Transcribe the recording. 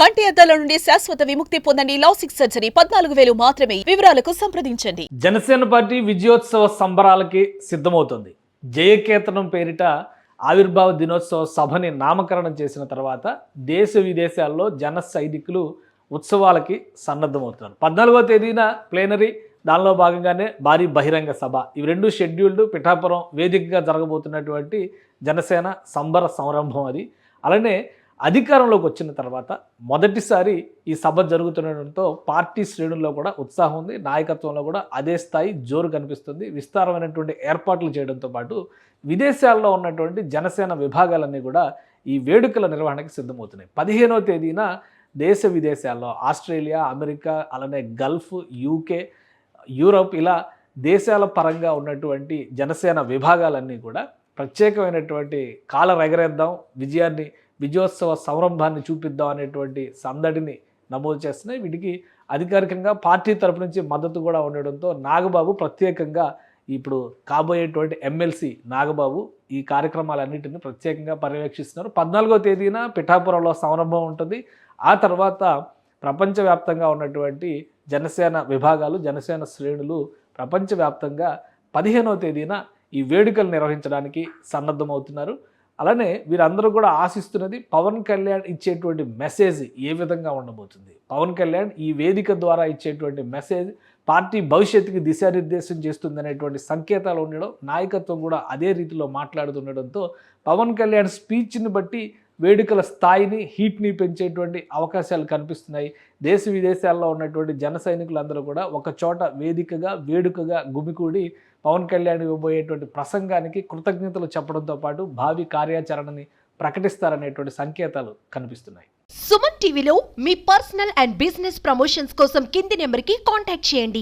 కంటి అద్దాల నుండి శాశ్వత విముక్తి పొందండి. లాసిక్ సర్జరీ 14,000 మాత్రమే. వివరాలకు సంప్రదించండి. జనసేన పార్టీ విజయోత్సవ సంబరాలకి సిద్ధమవుతుంది. జయకేతనం పేరిట ఆవిర్భావ దినోత్సవ సభని నామకరణం చేసిన తర్వాత దేశ విదేశాల్లో జన సైనికులు ఉత్సవాలకి సన్నద్ధమవుతున్నారు. 14వ తేదీన ప్లేనరీ, దానిలో భాగంగానే భారీ బహిరంగ సభ, ఇవి రెండు షెడ్యూల్డ్ పిఠాపురం వేదికగా జరగబోతున్నటువంటి జనసేన సంబర సంరంభం అది. అలానే అధికారంలోకి వచ్చిన తర్వాత మొదటిసారి ఈ సభ జరుగుతుండటంతో పార్టీ శ్రేణుల్లో కూడా ఉత్సాహం ఉంది, నాయకత్వంలో కూడా అదే స్థాయి జోరు కనిపిస్తుంది. విస్తారమైనటువంటి ఏర్పాట్లు చేయడంతో పాటు విదేశాల్లో ఉన్నటువంటి జనసేన విభాగాలన్నీ కూడా ఈ వేడుకల నిర్వహణకి సిద్ధమవుతున్నాయి. 15వ తేదీన దేశ విదేశాల్లో ఆస్ట్రేలియా, అమెరికా, అలానే గల్ఫ్, యూకే, యూరోప్, ఇలా దేశాల పరంగా ఉన్నటువంటి జనసేన విభాగాలన్నీ కూడా ప్రత్యేకమైనటువంటి కాలర్ ఎగరేద్దాం, విజయోత్సవ సంరంభాన్ని చూపిద్దాం అనేటువంటి సందడిని నమోదు చేస్తున్నాయి. వీటికి అధికారికంగా పార్టీ తరపు నుంచి మద్దతు కూడా ఉండడంతో నాగబాబు ప్రత్యేకంగా ఇప్పుడు కాబోయేటువంటి ఎమ్మెల్సీ నాగబాబు ఈ కార్యక్రమాలన్నింటినీ ప్రత్యేకంగా పర్యవేక్షిస్తున్నారు. 14వ తేదీన పిఠాపురంలో సంరంభం ఉంటుంది. ఆ తర్వాత ప్రపంచవ్యాప్తంగా ఉన్నటువంటి జనసేన విభాగాలు, జనసేన శ్రేణులు ప్రపంచవ్యాప్తంగా 15వ తేదీన ఈ వేడుకలు నిర్వహించడానికి సన్నద్ధమవుతున్నారు. అలానే వీరందరూ కూడా ఆశిస్తున్నది పవన్ కళ్యాణ్ ఇచ్చేటువంటి మెసేజ్ ఏ విధంగా ఉండబోతుంది. పవన్ కళ్యాణ్ ఈ వేదిక ద్వారా ఇచ్చేటువంటి మెసేజ్ పార్టీ భవిష్యత్తుకి దిశానిర్దేశం చేస్తుందనేటువంటి సంకేతాలు ఉండడం, నాయకత్వం కూడా అదే రీతిలో మాట్లాడుతుండడంతో పవన్ కళ్యాణ్ స్పీచ్ని బట్టి వేడుకల స్థాయిని, హీట్ని పెంచేటువంటి అవకాశాలు కనిపిస్తున్నాయి. దేశ విదేశాల్లో ఉన్నటువంటి జన సైనికులందరూ కూడా ఒక చోట వేదికగా, వేడుకగా గుమికూడి పవన్ కళ్యాణ్ ఇవ్వబోయేటువంటి ప్రసంగానికి కృతజ్ఞతలు చెప్పడంతో పాటు భావి కార్యాచరణని ప్రకటిస్తారనేటువంటి సంకేతాలు కనిపిస్తున్నాయి. సుమన్ టీవీలో మీ పర్సనల్ అండ్ బిజినెస్ ప్రమోషన్స్ కోసం కింది నెంబర్కి కాంటాక్ట్ చేయండి.